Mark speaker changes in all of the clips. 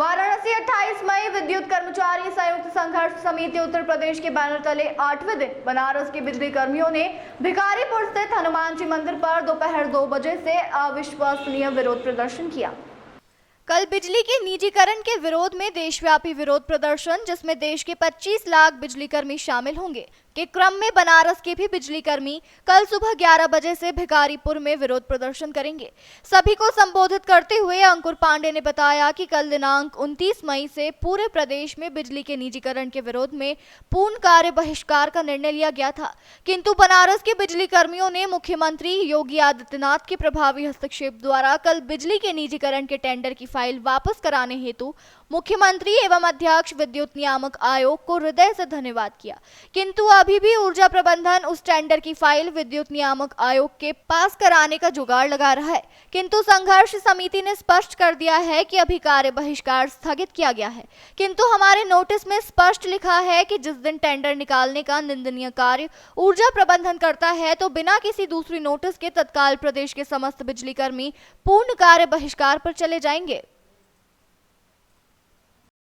Speaker 1: वाराणसी 28 मई विद्युत कर्मचारी संयुक्त संघर्ष समिति उत्तर प्रदेश के बैनर तले 8वें दिन बनारस के बिजली कर्मियों ने भिखारीपुर स्थित हनुमान जी मंदिर पर दोपहर 2 बजे से अविश्वसनीय विरोध प्रदर्शन किया। कल बिजली के निजीकरण के विरोध में देशव्यापी विरोध प्रदर्शन, जिसमें देश के 25 लाख बिजली कर्मी शामिल होंगे, के क्रम में बनारस के भी बिजली कर्मी कल सुबह 11 बजे से भिखारीपुर में विरोध प्रदर्शन करेंगे। सभी को संबोधित करते हुए अंकुर पांडे ने बताया कि कल दिनांक 29 मई से पूरे प्रदेश में बिजली के निजीकरण के विरोध में पूर्ण कार्य बहिष्कार का निर्णय लिया गया था, किंतु बनारस के बिजली कर्मियों ने मुख्यमंत्री योगी आदित्यनाथ के प्रभावी हस्तक्षेप द्वारा कल बिजली के निजीकरण के टेंडर की फाइल वापस कराने हेतु मुख्यमंत्री एवं अध्यक्ष विद्युत नियामक आयोग को हृदय से धन्यवाद किया, किंतु अभी भी ऊर्जा प्रबंधन उस टेंडर की फाइल विद्युत नियामक आयोग के पास कराने का जुगाड़ लगा रहा है। किंतु संघर्ष समिति ने स्पष्ट कर दिया है कि अभी कार्य बहिष्कार स्थगित किया गया है, किंतु हमारे नोटिस में स्पष्ट लिखा है कि जिस दिन टेंडर निकालने का निंदनीय कार्य ऊर्जा प्रबंधन करता है तो बिना किसी दूसरी नोटिस के तत्काल प्रदेश के समस्त बिजली कर्मी पूर्ण कार्य बहिष्कार पर चले जाएंगे।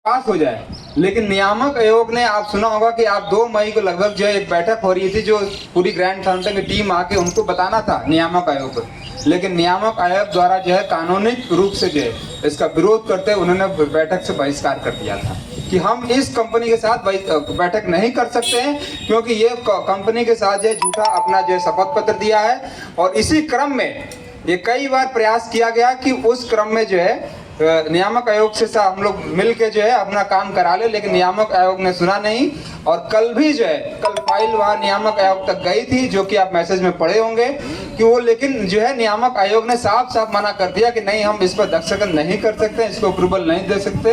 Speaker 2: पास हो जाए, लेकिन नियामक आयोग ने, आप सुना होगा कि आप 2 मई को लगभग जो है एक बैठक हो रही थी, जो पूरी ग्रैंड काउंसिल की टीम आके उनको बताना था नियामक आयोग को, लेकिन नियामक आयोग द्वारा जो है कानूनिक रूप से जो है इसका विरोध करते उन्होंने बैठक से बहिष्कार कर दिया था कि हम इस कंपनी के साथ बैठक नहीं कर सकते हैं, क्योंकि ये कंपनी के साथ जो है झूठा अपना जो है शपथ पत्र दिया है। और इसी क्रम में ये कई बार प्रयास किया गया कि उस क्रम में जो है नियामक आयोग से हम लोग मिल के जो है अपना काम करा ले, लेकिन नियामक आयोग ने सुना नहीं। और कल भी जो है, कल फाइल वहाँ नियामक आयोग तक गई थी, जो कि आप मैसेज में पढ़े होंगे कि वो, लेकिन जो है नियामक आयोग ने साफ साफ मना कर दिया कि नहीं, हम इस पर दस्तखत नहीं कर सकते, इसको अप्रूवल नहीं दे सकते।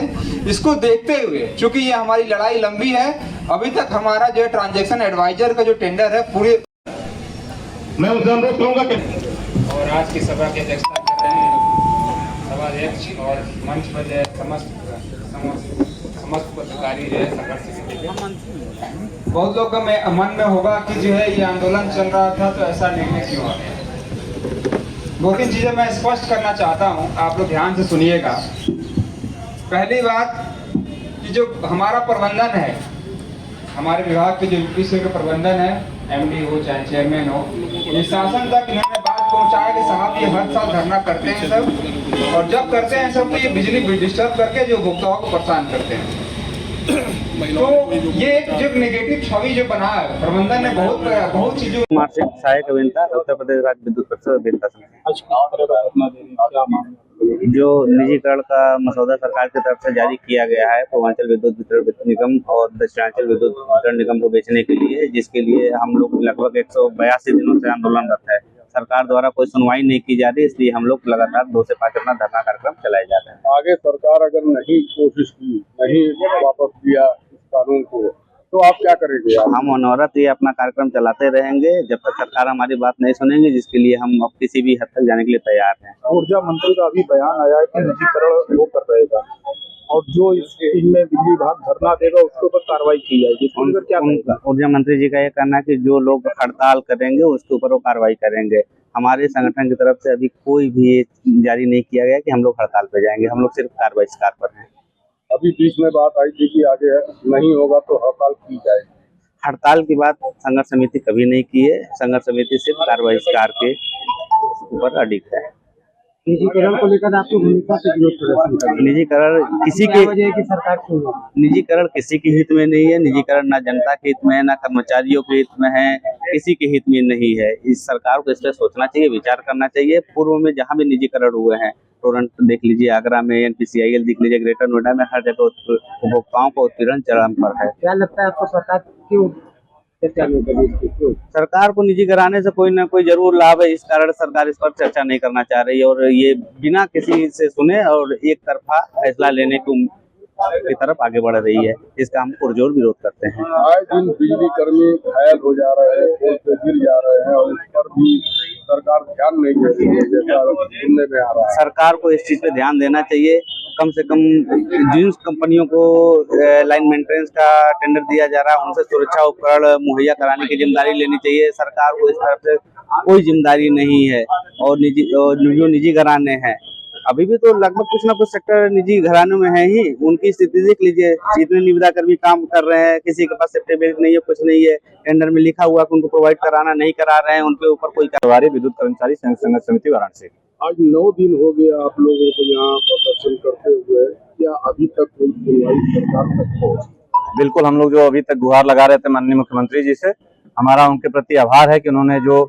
Speaker 2: इसको देखते हुए, चूंकि ये हमारी लड़ाई लंबी है, अभी तक हमारा जो है ट्रांजेक्शन एडवाइजर का जो टेंडर है पूरे,
Speaker 3: मैं उनसे अनुरोध करूंगा कि
Speaker 2: और आज की सभा की अध्यक्षता कर रहे हैं सभाध्यक्ष और मंच पर जो है समस्त पत्रकारी जो है संघर्ष समिति के। बहुत लोग का मन में होगा कि जो है ये आंदोलन चल रहा था तो ऐसा निर्णय क्यों आ गया। 2-3 चीजें मैं स्पष्ट करना चाहता हूँ, आप लोग ध्यान से सुनिएगा। पहली बात कि जो हमारा प्रबंधन है, हमारे विभाग के जो यूपीसी का प्रबंधन है, एमडी हो चाहे चेयरमैन हो, ये शासन तक इन्होंने बात पहुंचाया कि साहब ये हर साल धरना करते हैं सब, और जब करते हैं सब तो ये बिजली डिस्टर्ब करके जो उपभोक्ताओं को परेशान करते हैं। तो ये जो नेगेटिव छवि जो बना है, प्रबंधन ने बहुत चीजों
Speaker 4: सहायक अभियंता उत्तर प्रदेश राज्य विद्युत परिषद अभियंता जो निजीकरण का मसौदा सरकार की तरफ से जारी किया गया है पूर्वांचल विद्युत वितरण निगम और दक्षिणांचल विद्युत वितरण निगम को बेचने के लिए, जिसके लिए हम लोग लगभग 182 दिनों से आंदोलनरत है। सरकार द्वारा कोई सुनवाई नहीं की जा रही, इसलिए हम लोग लगातार 2 से 5 अपना धरना कार्यक्रम चलाए जा रहे हैं।
Speaker 3: आगे सरकार अगर नहीं कोशिश की, नहीं वापस दिया इस कानून को, तो आप क्या करेंगे?
Speaker 4: हम अनवरत ये अपना कार्यक्रम चलाते रहेंगे जब तक सरकार हमारी बात नहीं सुनेंगे, जिसके लिए हम अब किसी भी हद तक जाने के लिए तैयार हैं।
Speaker 3: ऊर्जा मंत्री का अभी बयान आया है कि निजीकरण वो कर रहेगा, और जो इसमें बिजली विभाग धरना देगा उसके ऊपर कार्रवाई की जाएगी। क्या
Speaker 4: ऊर्जा मंत्री जी का ये कहना है कि जो लोग हड़ताल करेंगे उसके ऊपर वो कार्रवाई करेंगे। हमारे संगठन की तरफ से अभी कोई भी जारी नहीं किया गया कि हम लोग हड़ताल पे जाएंगे, हम लोग सिर्फ कार्य बहिष्कार पर हैं।
Speaker 3: अभी बीच में बात आई थी कि आगे नहीं होगा तो हड़ताल की जाएगी।
Speaker 4: हड़ताल की बात संघर्ष समिति कभी नहीं की है, संघर्ष समिति सिर्फ कार्य बहिष्कार के ऊपर अडिग है।
Speaker 5: निजीकरण को लेकर आपकी भूमिका से विरोध प्रदर्शन,
Speaker 4: निजीकरण किसी के सरकार को, निजीकरण किसी के हित में नहीं है। निजीकरण ना जनता के हित में है, ना कर्मचारियों के हित में है, किसी के हित में नहीं है। इस सरकार को इस पर सोचना चाहिए, विचार करना चाहिए। पूर्व में जहाँ भी निजीकरण हुए हैं, टोरंट देख लीजिए, आगरा में NPCIL देख लीजिए, ग्रेटर नोएडा में, हर जगह उपभोक्ताओं का उत्पीड़न चरम पर है।
Speaker 5: क्या लगता है आपको सरकार क्यों
Speaker 4: सरकार को निजी कराने से कोई ना कोई जरूर लाभ है, इस कारण सरकार इस पर चर्चा नहीं करना चाह रही है और ये बिना किसी से सुने और एक तरफा फैसला लेने की तरफ आगे बढ़ रही है। इसका हम पुरजोर विरोध करते हैं।
Speaker 3: आए दिन बिजली कर्मी घायल हो जा रहे हैं, पुल पे गिर जा रहे हैं, और इस पर भी सरकार ध्यान नहीं दे रही है, जैसा सुनने में आ रहा है।
Speaker 4: सरकार को इस चीज पे ध्यान देना चाहिए। कम से कम जिन कंपनियों को लाइन मेंटेनेंस का टेंडर दिया जा रहा है, उनसे सुरक्षा उपकरण मुहैया कराने की जिम्मेदारी लेनी चाहिए। सरकार को इस तरफ से कोई जिम्मेदारी नहीं है। और जो निजी घराने हैं अभी भी तो लगभग कुछ ना कुछ सेक्टर निजी घरानों में है ही। उनकी स्थिति देख लीजिए, जितने निविदा कर्मी काम कर रहे हैं, किसी के पास सर्टिफिकेट नहीं है, कुछ नहीं है, टेंडर में लिखा हुआ कि उनको प्रोवाइड कराना, नहीं करा रहे हैं, उनके ऊपर कोई कार्रवाई। विद्युत कर्मचारी संघर्ष समिति वाराणसी।
Speaker 3: आज 9 दिन हो गया आप लोगों को यहाँ प्रदर्शन करते हुए, क्या अभी तक कोई सुनवाई सरकार तक हो?
Speaker 6: बिल्कुल, हम लोग जो अभी तक गुहार लगा रहे थे माननीय मुख्यमंत्री जी से, हमारा उनके प्रति आभार है कि उन्होंने जो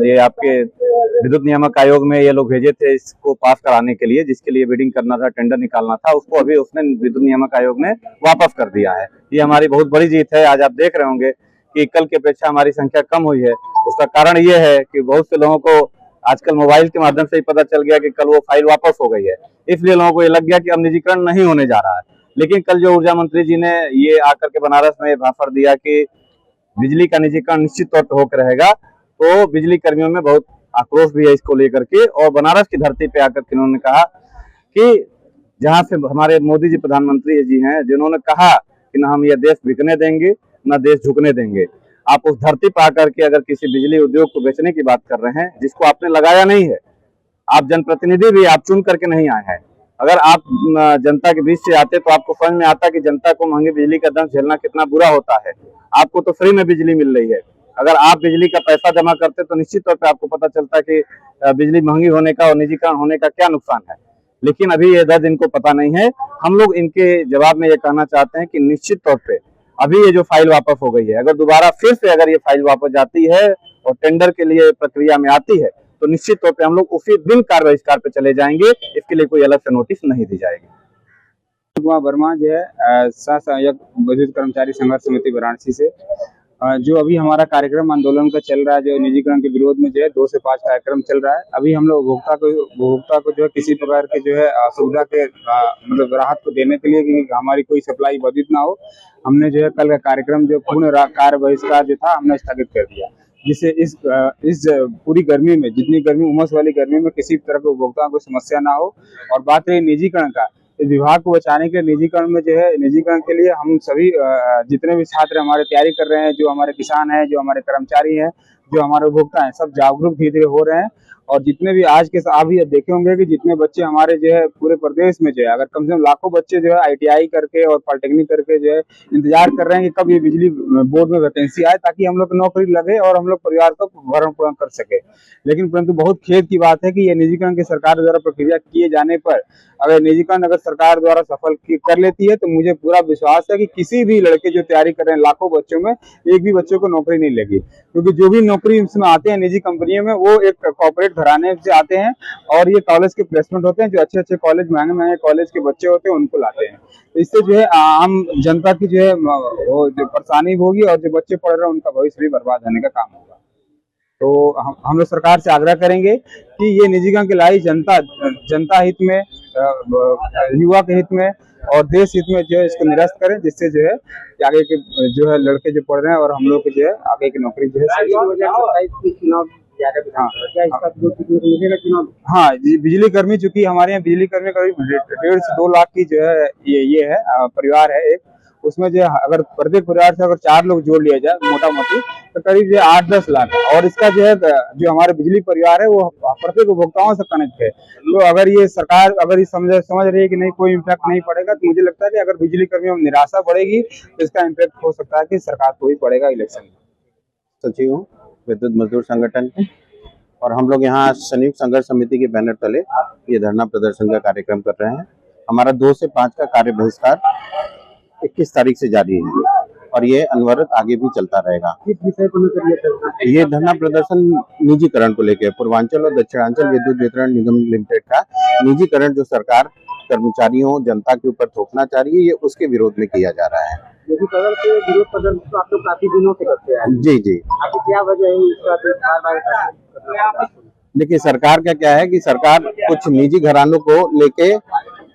Speaker 6: ये आपके विद्युत नियामक आयोग में ये लोग भेजे थे इसको पास कराने के लिए, जिसके लिए बिडिंग करना था, टेंडर निकालना था, उसको अभी उसने विद्युत नियामक आयोग ने वापस कर दिया है। ये हमारी बहुत बड़ी जीत है। आज आप देख रहे होंगे कि कल की अपेक्षा हमारी संख्या कम हुई है। उसका कारण ये है कि बहुत से लोगों को आजकल मोबाइल के माध्यम से ही पता चल गया कि कल वो फाइल वापस हो गई है, इसलिए लोगों को ये लग गया कि अब निजीकरण नहीं होने जा रहा है। लेकिन कल जो ऊर्जा मंत्री जी ने ये आकर के बनारस में भाषण दिया कि बिजली का निजीकरण निश्चित तौर पर होकर रहेगा, तो बिजली कर्मियों में बहुत आक्रोश भी है इसको लेकर के। और बनारस की धरती पे आकर के उन्होंने कहा कि जहां से हमारे मोदी जी प्रधानमंत्री जी हैं, जिन्होंने कहा कि ना हम ये देश बिकने देंगे, ना देश झुकने देंगे। आप उस धरती पर आकर के अगर किसी बिजली उद्योग को बेचने की बात कर रहे हैं, जिसको आपने लगाया नहीं है, आप जनप्रतिनिधि भी आप चुन करके नहीं आए हैं। अगर आप जनता के बीच से आते तो आपको समझ में आता कि जनता को महंगी बिजली का दंश झेलना कितना बुरा होता है। आपको तो फ्री में बिजली मिल रही है। अगर आप बिजली का पैसा जमा करते तो निश्चित तौर पे आपको पता चलता कि बिजली महंगी होने का और निजीकरण होने का क्या नुकसान है। लेकिन अभी ये दर्द इनको पता नहीं है। हम लोग इनके जवाब में ये कहना चाहते हैं कि निश्चित तौर पे अभी ये जो फाइल वापस हो गई है, अगर दोबारा फिर से अगर ये फाइल वापस जाती है और टेंडर के लिए प्रक्रिया में आती है, तो निश्चित तौर पे हम लोग उसी दिन कार्य बहिष्कार पे चले जाएंगे। इसके लिए कोई अलग से नोटिस नहीं दी जाएगी।
Speaker 2: कुमार वर्मा जो है सह सहायक विद्युत कर्मचारी संघर्ष समिति वाराणसी से, जो अभी हमारा कार्यक्रम आंदोलन का चल रहा है, जो निजीकरण के विरोध में जो है 2 से 5 कार्यक्रम चल रहा है। अभी हम लोग उपभोक्ता को जो है किसी प्रकार के जो है असुविधा के मतलब राहत को देने के लिए कि हमारी कोई सप्लाई बाधित ना हो, हमने जो है कल का कार्यक्रम जो पूर्ण कार्य बहिष्कार जो था हमने स्थगित कर दिया, जिससे इस पूरी गर्मी में, जितनी गर्मी उमस वाली गर्मी में किसी तरह के उपभोक्ताओं को समस्या ना हो। और बात रही निजीकरण का, इस विभाग को बचाने के लिए निजीकरण में जो है, निजीकरण के लिए हम सभी जितने भी छात्र हमारे तैयारी कर रहे हैं, जो हमारे किसान हैं, जो हमारे कर्मचारी हैं, जो हमारे उपभोक्ता हैं, सब जागरूक धीरे धीरे हो रहे हैं। और जितने भी आज के आप भी देखे होंगे कि जितने बच्चे हमारे जो है पूरे प्रदेश में जो है, अगर कम से कम लाखों बच्चे जो है ITI करके और पॉलिटेक्निक करके जो है इंतजार कर रहे हैं कि कब ये बिजली बोर्ड में वैकेंसी आए, ताकि हम लोग नौकरी लगे और हम लोग परिवार को भरण पोषण कर सके। लेकिन परंतु बहुत खेद की बात है कि ये निजीकरण की सरकार द्वारा प्रक्रिया किए जाने पर, अगर निजीकरण अगर सरकार द्वारा सफल कर लेती है, तो मुझे पूरा विश्वास है कि किसी भी लड़के जो तैयारी कर रहे हैं, लाखों बच्चों में एक भी बच्चों को नौकरी नहीं लगी। क्योंकि जो भी नौकरी इसमें आते हैं निजी कंपनियों में, वो एक कॉर्पोरेट घराने से आते हैं और ये कॉलेज के प्लेसमेंट होते हैं। जो अच्छे अच्छे कॉलेज, महंगे महंगे कॉलेज के बच्चे होते हैं, उनको लाते हैं। तो इससे जो है आम जनता की जो है वो जो परेशानी होगी और जो बच्चे पढ़ रहे हैं उनका भविष्य भी बर्बाद होने का काम होगा। तो हम लोग सरकार से आग्रह करेंगे कि ये निजीकरण की लाई जनता हित में, युवा के हित में और देश हित में जो है इसको निरस्त करें, जिससे जो है आगे के जो है लड़के जो पढ़ रहे हैं और हम लोग के जो है आगे की नौकरी जो है हाँ, बिजली कर्मी, चूंकि हमारे यहाँ बिजली कर्मी करीब 1.5 से 2 लाख की जो है ये है परिवार है एक। उसमें जो अगर प्रत्येक परिवार से अगर 4 लोग जोड़ लिया जाए मोटा मोटी, तो करीब जो 8-10 लाख। और इसका जो है जो हमारे बिजली परिवार है वो प्रत्येक उपभोक्ताओं से कनेक्ट है। तो अगर ये सरकार अगर ये समझ रही है कि नहीं कोई इम्पैक्ट नहीं पड़ेगा, तो मुझे लगता है कि अगर बिजली कर्मियों में निराशा बढ़ेगी तो इसका इम्पैक्ट हो सकता है कि सरकार को ही पड़ेगा इलेक्शन में।
Speaker 7: सचिव हूँ विद्युत मजदूर संगठन के, और हम लोग यहाँ संयुक्त संघर्ष समिति के बैनर तले ये धरना प्रदर्शन का कार्यक्रम कर रहे हैं। हमारा 2 से 5 का कार्य बहिष्कार 21 तारीख से जारी है और ये अनवरत आगे भी चलता रहेगा।
Speaker 5: किस विषय को लेकर
Speaker 7: ये धरना प्रदर्शन निजीकरण को लेकर, पूर्वांचल और दक्षिणांचल विद्युत वितरण निगम लिमिटेड का निजीकरण जो सरकार कर्मचारियों जनता के ऊपर थोपना चाह रही है, ये उसके विरोध में किया जा रहा है।
Speaker 5: विरोध प्रदर्शन तो आप लोग काफी दिनों से करते हैं।
Speaker 7: जी जी,
Speaker 5: आपकी क्या वजह है इसका?
Speaker 7: देखिए सरकार का क्या है कि सरकार कुछ निजी घरानों को लेके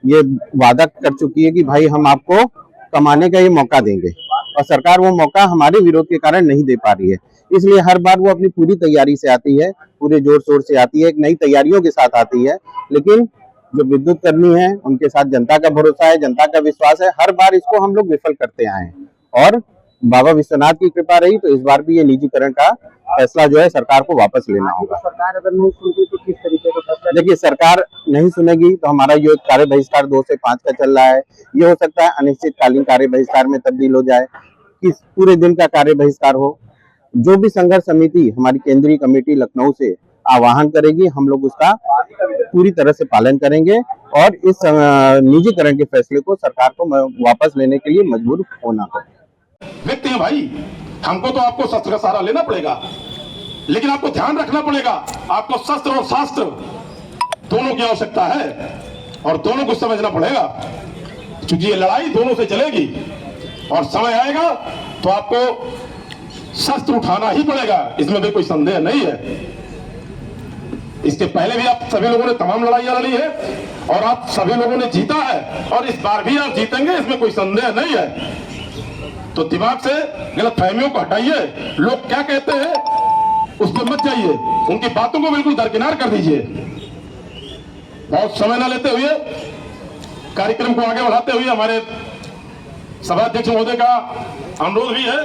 Speaker 7: ये वादा कर चुकी है कि भाई हम आपको कमाने का ये मौका देंगे, और सरकार वो मौका हमारे विरोध के कारण नहीं दे पा रही है। इसलिए हर बार वो अपनी पूरी तैयारी से आती है, पूरे जोर शोर से आती है, एक नई तैयारियों के साथ आती है। लेकिन जो विद्युत कर्मी हैं उनके साथ जनता का भरोसा है, जनता का विश्वास है। हर बार इसको हम लोग विफल करते आए हैं और बाबा विश्वनाथ की कृपा रही तो इस बार भी ये निजीकरण का फैसला जो है सरकार को वापस लेना होगा।
Speaker 5: सरकार अगर नहीं सुनती तो किस तरीके का फैसला?
Speaker 7: देखिए, सरकार नहीं सुनेगी तो हमारा ये कार्य बहिष्कार 2 से 5 का चल रहा है, ये हो सकता है अनिश्चितकालीन कार्य बहिष्कार में तब्दील हो जाए, कि पूरे दिन का कार्य बहिष्कार हो। जो भी संघर्ष समिति हमारी केंद्रीय कमेटी लखनऊ से आह्वान करेगी, हम लोग उसका पूरी तरह से पालन करेंगे और इस निजीकरण के फैसले को सरकार को वापस लेने के लिए मजबूर होना होगा।
Speaker 8: व्यक्ति हैं भाई, हमको तो आपको शस्त्र का सहारा लेना पड़ेगा, लेकिन आपको ध्यान रखना पड़ेगा, आपको शस्त्र और शास्त्र दोनों की आवश्यकता है और दोनों को समझना पड़ेगा, क्योंकि ये लड़ाई दोनों से चलेगी और समय आएगा तो आपको शस्त्र उठाना ही पड़ेगा, इसमें भी कोई संदेह नहीं है। इसके पहले भी आप सभी लोगों ने तमाम लड़ाइयां लड़ी है और आप सभी लोगों ने जीता है और इस बार भी आप जीतेंगे, इसमें कोई संदेह नहीं है। तो दिमाग से गलत फहमियों को हटाइए, लोग क्या कहते हैं उस पर मत जाइए, उनकी बातों को बिल्कुल दरकिनार कर दीजिए। बहुत समय न लेते हुए कार्यक्रम को आगे बढ़ाते हुए हमारे सभा अध्यक्ष महोदय का अनुरोध भी है